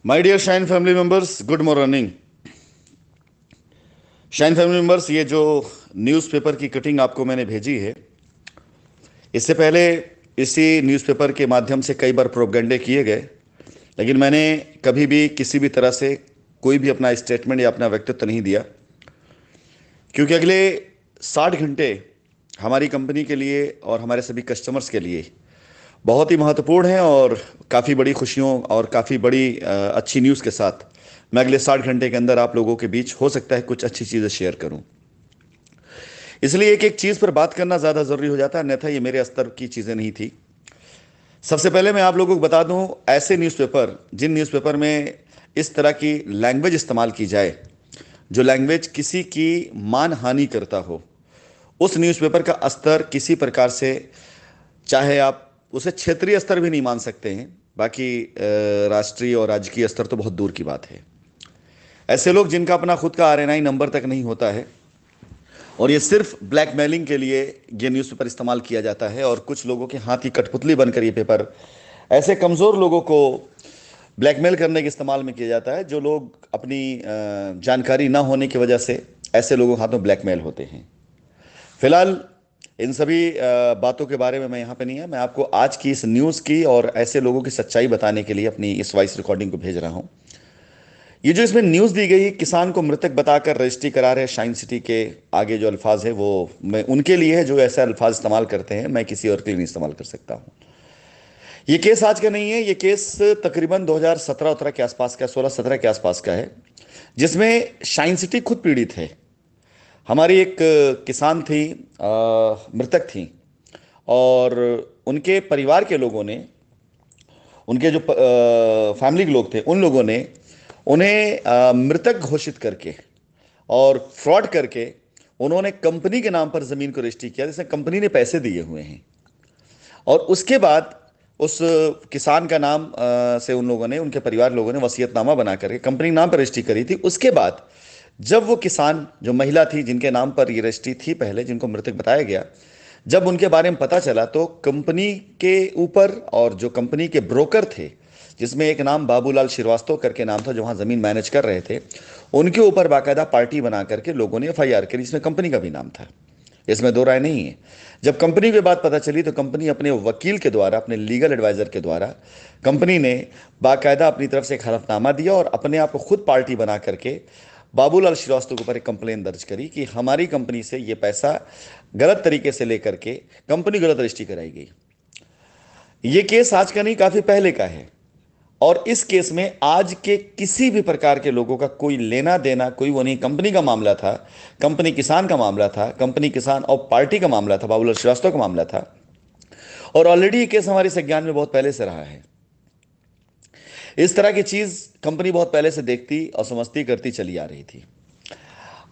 My dear Shine family members, good morning. Shine family members, ये जो newspaper की cutting आपको मैंने भेजी है, इससे पहले इसी न्यूज़पेपर के माध्यम से कई बार प्रोपगेंडे किए गए, लेकिन मैंने कभी भी किसी भी तरह से कोई भी अपना स्टेटमेंट या अपना वक्तव्य नहीं दिया, क्योंकि अगले 60 घंटे हमारी कंपनी के लिए और हमारे सभी कस्टमर्स के लिए बहुत ही महत्वपूर्ण है। और काफ़ी बड़ी खुशियों और काफ़ी बड़ी अच्छी न्यूज़ के साथ मैं अगले 60 घंटे के अंदर आप लोगों के बीच हो सकता है कुछ अच्छी चीज़ें शेयर करूं। इसलिए एक एक चीज़ पर बात करना ज़्यादा ज़रूरी हो जाता है, अन्यथा ये मेरे स्तर की चीज़ें नहीं थी। सबसे पहले मैं आप लोगों को बता दूं, ऐसे न्यूज़पेपर जिन न्यूज़पेपर में इस तरह की लैंग्वेज इस्तेमाल की जाए, जो लैंग्वेज किसी की मान हानि करता हो, उस न्यूज़पेपर का स्तर किसी प्रकार से, चाहे आप उसे क्षेत्रीय स्तर भी नहीं मान सकते हैं, बाकी राष्ट्रीय और राजकीय स्तर तो बहुत दूर की बात है। ऐसे लोग जिनका अपना खुद का आरएनआई नंबर तक नहीं होता है, और ये सिर्फ ब्लैकमेलिंग के लिए ये न्यूज़पेपर इस्तेमाल किया जाता है, और कुछ लोगों के हाथ की कठपुतली बनकर ये पेपर ऐसे कमज़ोर लोगों को ब्लैकमेल करने के इस्तेमाल में किया जाता है, जो लोग अपनी जानकारी ना होने की वजह से ऐसे लोगों के हाथों ब्लैकमेल होते हैं। फिलहाल इन सभी बातों के बारे में मैं यहाँ पे नहीं है, मैं आपको आज की इस न्यूज़ की और ऐसे लोगों की सच्चाई बताने के लिए अपनी इस वॉइस रिकॉर्डिंग को भेज रहा हूँ। ये जो इसमें न्यूज़ दी गई है, किसान को मृतक बताकर रजिस्ट्री करा रहे शाइन सिटी के आगे जो अल्फाज है वो मैं उनके लिए है जो ऐसे अल्फाज इस्तेमाल करते हैं, मैं किसी और के लिए नहीं इस्तेमाल कर सकता हूँ। ये केस आज का नहीं है, ये केस तकरीबन 2017-18 के आसपास का, 16-17 के आसपास का है, जिसमें शाइन सिटी खुद पीड़ित है। हमारी एक किसान थी, मृतक थी, और उनके परिवार के लोगों ने, उनके जो फैमिली के लोग थे, उन लोगों ने उन्हें मृतक घोषित करके और फ्रॉड करके उन्होंने कंपनी के नाम पर ज़मीन को रजिस्ट्री किया, जिसमें कंपनी ने पैसे दिए हुए हैं। और उसके बाद उस किसान का नाम से उन लोगों ने, उनके परिवार लोगों ने वसीयतनामा बना करके कंपनी नाम पर रजिस्ट्री करी थी। उसके बाद जब वो किसान, जो महिला थी जिनके नाम पर ये रजिस्ट्री थी पहले, जिनको मृतक बताया गया, जब उनके बारे में पता चला तो कंपनी के ऊपर, और जो कंपनी के ब्रोकर थे, जिसमें एक नाम बाबूलाल श्रीवास्तव करके नाम था, जो वहाँ ज़मीन मैनेज कर रहे थे, उनके ऊपर बाकायदा पार्टी बना करके लोगों ने एफआईआर करी, जिसमें कंपनी का भी नाम था। इसमें दो राय नहीं है। जब कंपनी की बात पता चली तो कंपनी अपने वकील के द्वारा, अपने लीगल एडवाइजर के द्वारा, कंपनी ने बाकायदा अपनी तरफ से एक हलफनामा दिया और अपने आप को खुद पार्टी बना करके बाबूलाल श्रीवास्तव के ऊपर एक कंप्लेन दर्ज करी कि हमारी कंपनी से ये पैसा गलत तरीके से लेकर के कंपनी गलत रजिस्ट्री कराई गई। ये केस आज का नहीं, काफी पहले का है, और इस केस में आज के किसी भी प्रकार के लोगों का कोई लेना देना, कोई वो नहीं। कंपनी का मामला था, कंपनी किसान का मामला था, कंपनी किसान और पार्टी का मामला था, बाबूलाल श्रीवास्तव का मामला था, और ऑलरेडी ये केस हमारे संज्ञान में बहुत पहले से रहा है। इस तरह की चीज कंपनी बहुत पहले से देखती और समझती करती चली आ रही थी।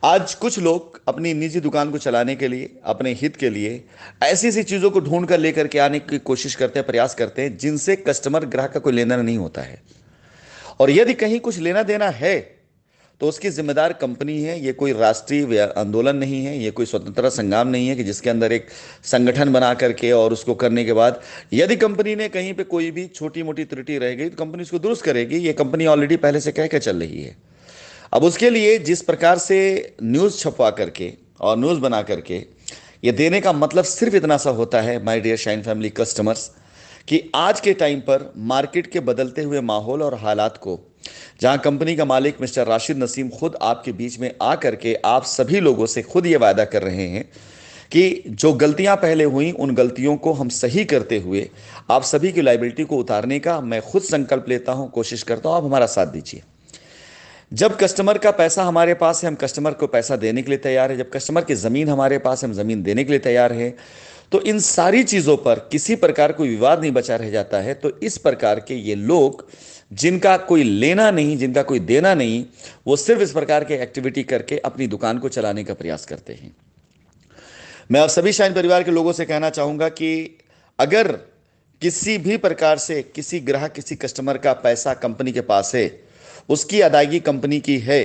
आज कुछ लोग अपनी निजी दुकान को चलाने के लिए, अपने हित के लिए ऐसी ऐसी चीजों को ढूंढ कर लेकर के आने की कोशिश करते हैं, प्रयास करते हैं, जिनसे कस्टमर, ग्राहक का कोई लेना नहीं होता है। और यदि कहीं कुछ लेना देना है तो उसकी जिम्मेदार कंपनी है। ये कोई राष्ट्रीय आंदोलन नहीं है, ये कोई स्वतंत्रता संग्राम नहीं है कि जिसके अंदर एक संगठन बना करके और उसको करने के बाद यदि कंपनी ने कहीं पे कोई भी छोटी मोटी त्रुटि रह गई तो कंपनी उसको दुरुस्त करेगी। ये कंपनी ऑलरेडी पहले से कह के चल रही है। अब उसके लिए जिस प्रकार से न्यूज़ छपवा करके और न्यूज़ बना करके ये देने का मतलब सिर्फ इतना सा होता है, my dear Shine family customers, कि आज के टाइम पर मार्केट के बदलते हुए माहौल और हालात को, जहां कंपनी का मालिक मिस्टर राशिद नसीम खुद आपके बीच में आ करके आप सभी लोगों से खुद ये वादा कर रहे हैं कि जो गलतियां पहले हुई उन गलतियों को हम सही करते हुए आप सभी की लाइबिलिटी को उतारने का मैं खुद संकल्प लेता हूं, कोशिश करता हूं, आप हमारा साथ दीजिए। जब कस्टमर का पैसा हमारे पास है, हम कस्टमर को पैसा देने के लिए तैयार है। जब कस्टमर की ज़मीन हमारे पास है, हम ज़मीन देने के लिए तैयार है। तो इन सारी चीज़ों पर किसी प्रकार कोई विवाद नहीं बचा रह जाता है। तो इस प्रकार के ये लोग, जिनका कोई लेना नहीं, जिनका कोई देना नहीं, वो सिर्फ इस प्रकार के एक्टिविटी करके अपनी दुकान को चलाने का प्रयास करते हैं। मैं आप सभी शाइन परिवार के लोगों से कहना चाहूँगा कि अगर किसी भी प्रकार से किसी ग्राहक, किसी कस्टमर का पैसा कंपनी के पास है, उसकी अदायगी कंपनी की है,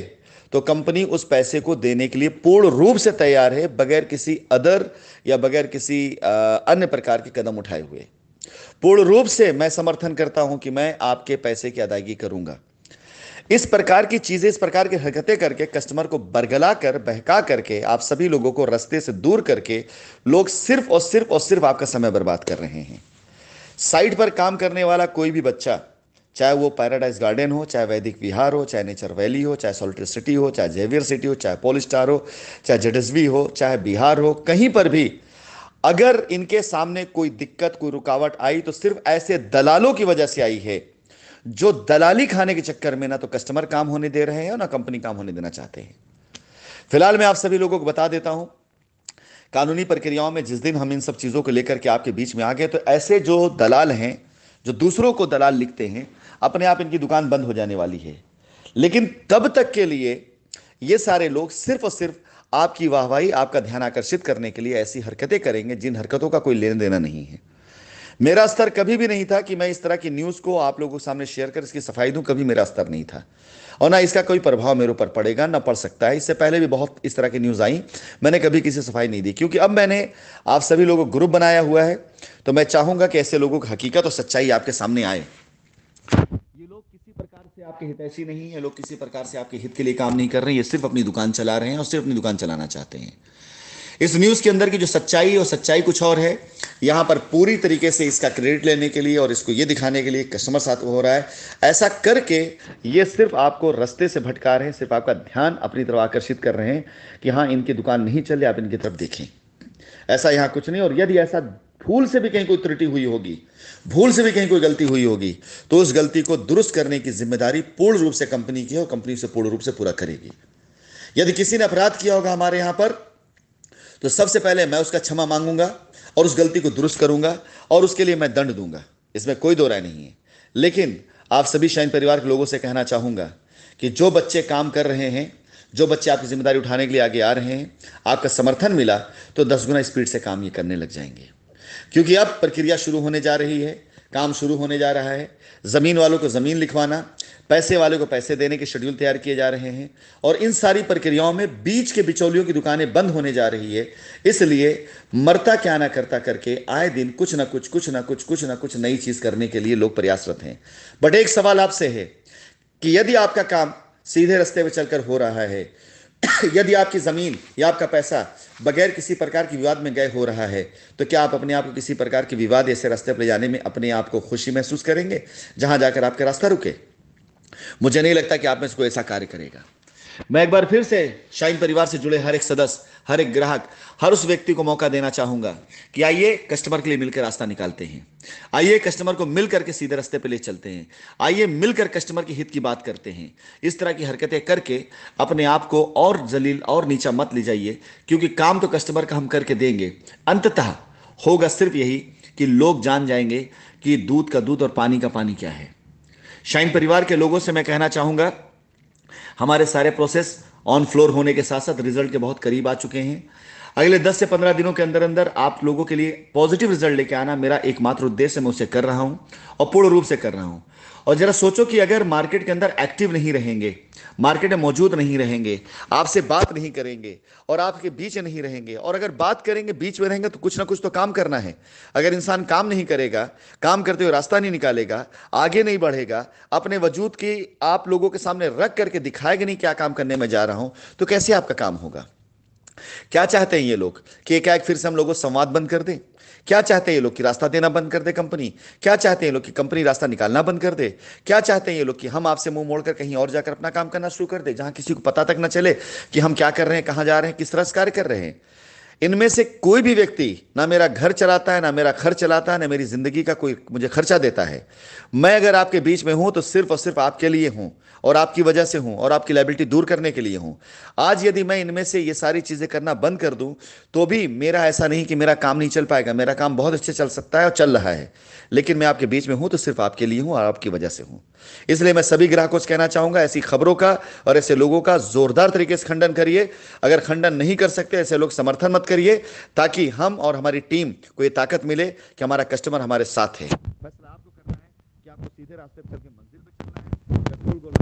तो कंपनी उस पैसे को देने के लिए पूर्ण रूप से तैयार है, बगैर किसी अदर या बगैर किसी अन्य प्रकार के कदम उठाए हुए। पूर्ण रूप से मैं समर्थन करता हूं कि मैं आपके पैसे की अदायगी करूंगा। इस प्रकार की चीजें, इस प्रकार की हरकतें करके कस्टमर को बरगला कर, बहका करके, आप सभी लोगों को रास्ते से दूर करके लोग सिर्फ और सिर्फ और सिर्फ आपका समय बर्बाद कर रहे हैं। साइट पर काम करने वाला कोई भी बच्चा, चाहे वो पैराडाइज गार्डन हो, चाहे वैदिक विहार हो, चाहे नेचर वैली हो, चाहे सॉलिटरी सिटी हो, चाहे जेवियर सिटी हो, चाहे पोलिस्टार हो, चाहे जेडएसवी हो, चाहे बिहार हो, कहीं पर भी अगर इनके सामने कोई दिक्कत, कोई रुकावट आई तो सिर्फ ऐसे दलालों की वजह से आई है, जो दलाली खाने के चक्कर में ना तो कस्टमर काम होने दे रहे हैं और ना कंपनी काम होने देना चाहते हैं। फिलहाल मैं आप सभी लोगों को बता देता हूं, कानूनी प्रक्रियाओं में जिस दिन हम इन सब चीजों को लेकर के आपके बीच में आ गए, तो ऐसे जो दलाल हैं, जो दूसरों को दलाल लिखते हैं, अपने आप इनकी दुकान बंद हो जाने वाली है। लेकिन तब तक के लिए ये सारे लोग सिर्फ और सिर्फ आपकी वाहवाही, आपका ध्यान आकर्षित करने के लिए ऐसी हरकतें करेंगे जिन हरकतों का कोई लेना देना नहीं है। मेरा स्तर कभी भी नहीं था कि मैं इस तरह की न्यूज़ को आप लोगों के सामने शेयर कर इसकी सफाई दूं, कभी मेरा स्तर नहीं था, और ना इसका कोई प्रभाव मेरे ऊपर पड़ेगा, ना पड़ सकता है। इससे पहले भी बहुत इस तरह की न्यूज़ आई, मैंने कभी किसी सफाई नहीं दी, क्योंकि अब मैंने आप सभी लोगों को ग्रुप बनाया हुआ है, तो मैं चाहूंगा कि ऐसे लोगों की हकीकत और सच्चाई आपके सामने आए। ये लोग किसी प्रकार से आपके हितैषी नहीं है, लोग किसी प्रकार से आपके हित के लिए काम नहीं कर रहे हैं, ये सिर्फ अपनी दुकान चला रहे हैं और सिर्फ अपनी दुकान चलाना चाहते हैं। इस न्यूज़ के अंदर की जो सच्चाई और सच्चाई कुछ और है, यहां पर पूरी तरीके से इसका क्रेडिट लेने के लिए और इसको ये दिखाने के लिए कस्टमर साथ हो रहा है, ऐसा करके ये सिर्फ आपको रास्ते से भटका रहे हैं, सिर्फ आपका ध्यान अपनी तरफ आकर्षित कर रहे हैं कि हाँ इनकी दुकान नहीं चले, आप इनकी तरफ देखें। ऐसा यहां कुछ नहीं। और यदि ऐसा भूल से भी कहीं कोई त्रुटि हुई होगी, भूल से भी कहीं कोई गलती हुई होगी, तो उस गलती को दुरुस्त करने की जिम्मेदारी पूर्ण रूप से कंपनी की है और कंपनी से पूर्ण रूप से पूरा करेगी। यदि किसी ने अपराध किया होगा हमारे यहां पर, तो सबसे पहले मैं उसका क्षमा मांगूंगा और उस गलती को दुरुस्त करूंगा और उसके लिए मैं दंड दूंगा, इसमें कोई दो राय नहीं है। लेकिन आप सभी शाइन परिवार के लोगों से कहना चाहूंगा कि जो बच्चे काम कर रहे हैं, जो बच्चे आपकी जिम्मेदारी उठाने के लिए आगे आ रहे हैं, आपका समर्थन मिला तो 10 गुना स्पीड से काम ये करने लग जाएंगे, क्योंकि अब प्रक्रिया शुरू होने जा रही है, काम शुरू होने जा रहा है। जमीन वालों को जमीन लिखवाना, पैसे वाले को पैसे देने के शेड्यूल तैयार किए जा रहे हैं, और इन सारी प्रक्रियाओं में बीच के बिचौलियों की दुकानें बंद होने जा रही है। इसलिए मरता क्या ना करता करके आए दिन कुछ ना कुछ नई चीज करने के लिए लोग प्रयासरत हैं। बट एक सवाल आपसे है कि यदि आपका काम सीधे रास्ते पर चलकर हो रहा है, यदि आपकी जमीन या आपका पैसा बगैर किसी प्रकार की विवाद में गए हो रहा है, तो क्या आप अपने आप को किसी प्रकार के विवाद ऐसे रास्ते पर ले जाने में अपने आप को खुशी महसूस करेंगे जहां जाकर आपका रास्ता रुके? मुझे नहीं लगता कि आप में से कोई ऐसा कार्य करेगा। मैं एक बार फिर से शाइन परिवार से जुड़े हर एक सदस्य, हर एक ग्राहक, हर उस व्यक्ति को मौका देना चाहूंगा कि आइए कस्टमर के लिए मिलकर रास्ता निकालते हैं, आइए कस्टमर को मिलकर के सीधे रास्ते पे ले चलते हैं, आइए मिलकर कस्टमर के हित की बात करते हैं। इस तरह की हरकतें करके अपने आप को और जलील और नीचा मत ले जाइए, क्योंकि काम तो कस्टमर का हम करके देंगे, अंततः होगा सिर्फ यही कि लोग जान जाएंगे कि दूध का दूध और पानी का पानी क्या है। शाइन परिवार के लोगों से मैं कहना चाहूंगा, हमारे सारे प्रोसेस ऑन फ्लोर होने के साथ साथ रिजल्ट के बहुत करीब आ चुके हैं। अगले 10 से 15 दिनों के अंदर अंदर आप लोगों के लिए पॉजिटिव रिजल्ट लेके आना मेरा एकमात्र उद्देश्य है। मैं उसे कर रहा हूं और पूर्ण रूप से कर रहा हूं। और जरा सोचो कि अगर मार्केट के अंदर एक्टिव नहीं रहेंगे, मार्केट में मौजूद नहीं रहेंगे, आपसे बात नहीं करेंगे और आपके बीच नहीं रहेंगे, और अगर बात करेंगे, बीच में रहेंगे, तो कुछ ना कुछ तो काम करना है। अगर इंसान काम नहीं करेगा, काम करते हुए रास्ता नहीं निकालेगा, आगे नहीं बढ़ेगा, अपने वजूद की आप लोगों के सामने रख करके दिखाएगा नहीं क्या काम करने में जा रहा हूं, तो कैसे आपका काम होगा? क्या चाहते हैं ये लोग कि एकाएक फिर से हम लोगों को संवाद बंद कर दें? क्या चाहते हैं ये लोग कि रास्ता देना बंद कर दे कंपनी? क्या चाहते हैं ये लोग कि कंपनी रास्ता निकालना बंद कर दे? क्या चाहते हैं ये लोग कि हम आपसे मुंह मोड़कर कहीं और जाकर अपना काम करना शुरू कर दे, जहां किसी को पता तक ना चले कि हम क्या कर रहे हैं, कहां जा रहे हैं, किस तरह से कार्य कर रहे हैं? इनमें से कोई भी व्यक्ति ना मेरा घर चलाता है, ना मेरा खर्च चलाता है, ना मेरी जिंदगी का कोई मुझे खर्चा देता है। मैं अगर आपके बीच में हूं तो सिर्फ और सिर्फ आपके लिए हूं और आपकी वजह से हूं और आपकी लायबिलिटी दूर करने के लिए हूं। आज यदि मैं इनमें से ये सारी चीजें करना बंद कर दूं तो भी मेरा ऐसा नहीं कि मेरा काम नहीं चल पाएगा, मेरा काम बहुत अच्छे चल सकता है और चल रहा है। लेकिन मैं आपके बीच में हूं तो सिर्फ आपके लिए हूं और आपकी वजह से हूं। इसलिए मैं सभी ग्राहकों से कहना चाहूंगा, ऐसी खबरों का और ऐसे लोगों का जोरदार तरीके से खंडन करिए। अगर खंडन नहीं कर सकते, ऐसे लोग समर्थन मत करिए, ताकि हम और हमारी टीम को ये ताकत मिले कि हमारा कस्टमर हमारे साथ है। फैसला आपको करना है कि आपको सीधे रास्ते पर चल के मंजिल पे चलना है या गोल गोल